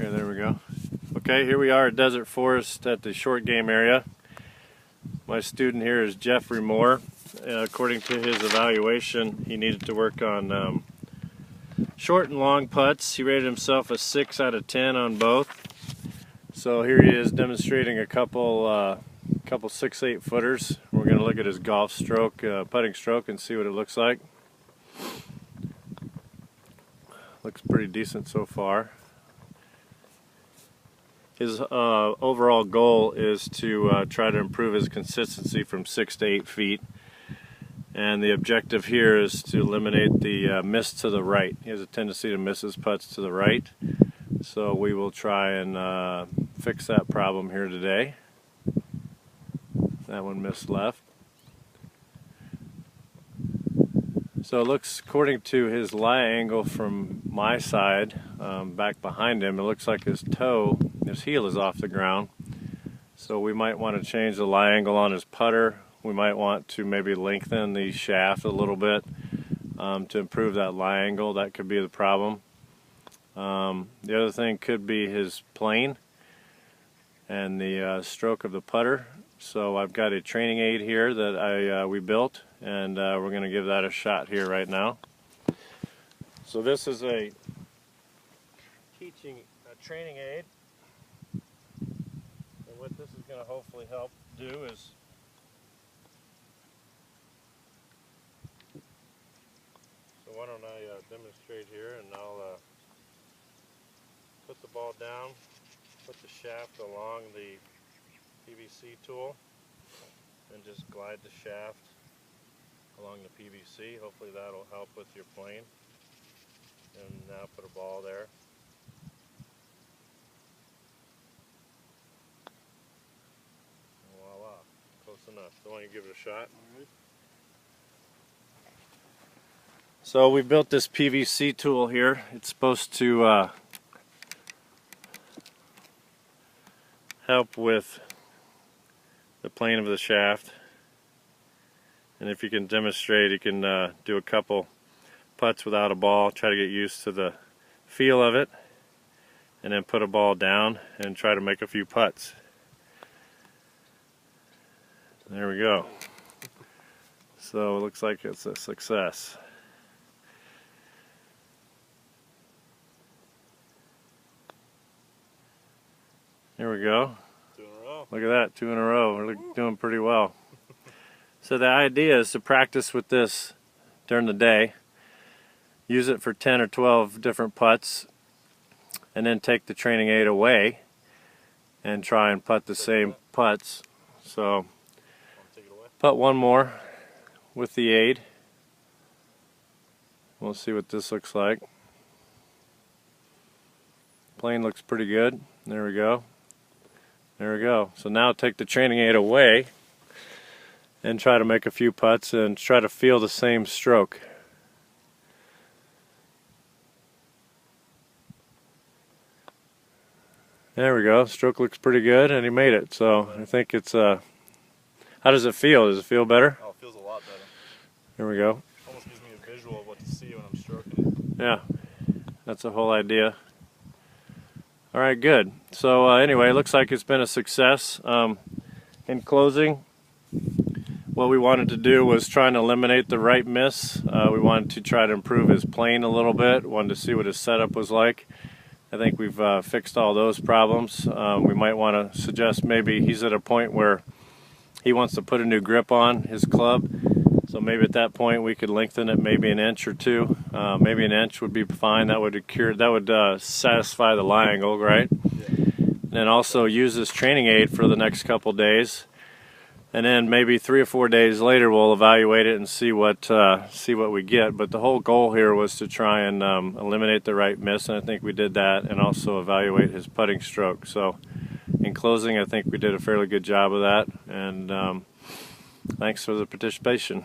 Okay, there we go. Okay, here we are at Desert Forest at the short game area. My student here is Jeffrey Moore. According to his evaluation, he needed to work on short and long putts. He rated himself a 6 out of 10 on both. So here he is demonstrating a couple 6-8 footers. We're going to look at his golf stroke, putting stroke, and see what it looks like. Looks pretty decent so far. His overall goal is to try to improve his consistency from 6 to 8 feet. And the objective here is to eliminate the miss to the right. He has a tendency to miss his putts to the right. So we will try and fix that problem here today. That one missed left. So it looks, according to his lie angle from my side, back behind him, it looks like his heel is off the ground. So we might want to change the lie angle on his putter. We might want to maybe lengthen the shaft a little bit to improve that lie angle. That could be the problem. The other thing could be his plane and the stroke of the putter. So I've got a training aid here that we built, and we're going to give that a shot here right now. So this is a training aid, and what this is going to hopefully help do is why don't I demonstrate here, and I'll put the ball down, put the shaft along the PVC tool, and just glide the shaft along the PVC. Hopefully that'll help with your plane. And now put a ball there. Voila, close enough. So why don't you give it a shot? All right. So we built this PVC tool here. It's supposed to help with the plane of the shaft. And if you can demonstrate, you can do a couple putts without a ball, try to get used to the feel of it, and then put a ball down and try to make a few putts. There we go. So it looks like it's a success. There we go. 2 in a row. Look at that, 2 in a row. We're doing pretty well. So the idea is to practice with this during the day. Use it for 10 or 12 different putts, and then take the training aid away and try and putt the same putts. So putt one more with the aid. We'll see what this looks like. Plane looks pretty good. There we go. There we go. So now take the training aid away and try to make a few putts and try to feel the same stroke. There we go. Stroke looks pretty good, and he made it. So I think it's how does it feel? Does it feel better? Oh, it feels a lot better. There we go. Almost gives me a visual of what to see when I'm stroking it. Yeah, that's the whole idea. All right, good. So anyway, it looks like it's been a success. In closing, what we wanted to do was try and eliminate the right miss. We wanted to try to improve his plane a little bit. Wanted to see what his setup was like. I think we've fixed all those problems. We might want to suggest maybe he's at a point where he wants to put a new grip on his club. So maybe at that point we could lengthen it maybe an inch or two. Maybe an inch would be fine. That would satisfy the lie angle, right? Yeah. And then also use this training aid for the next couple days. And then maybe 3 or 4 days later we'll evaluate it and see what we get. But the whole goal here was to try and eliminate the right miss, and I think we did that, and also evaluate his putting stroke. So in closing, I think we did a fairly good job of that, and thanks for the participation.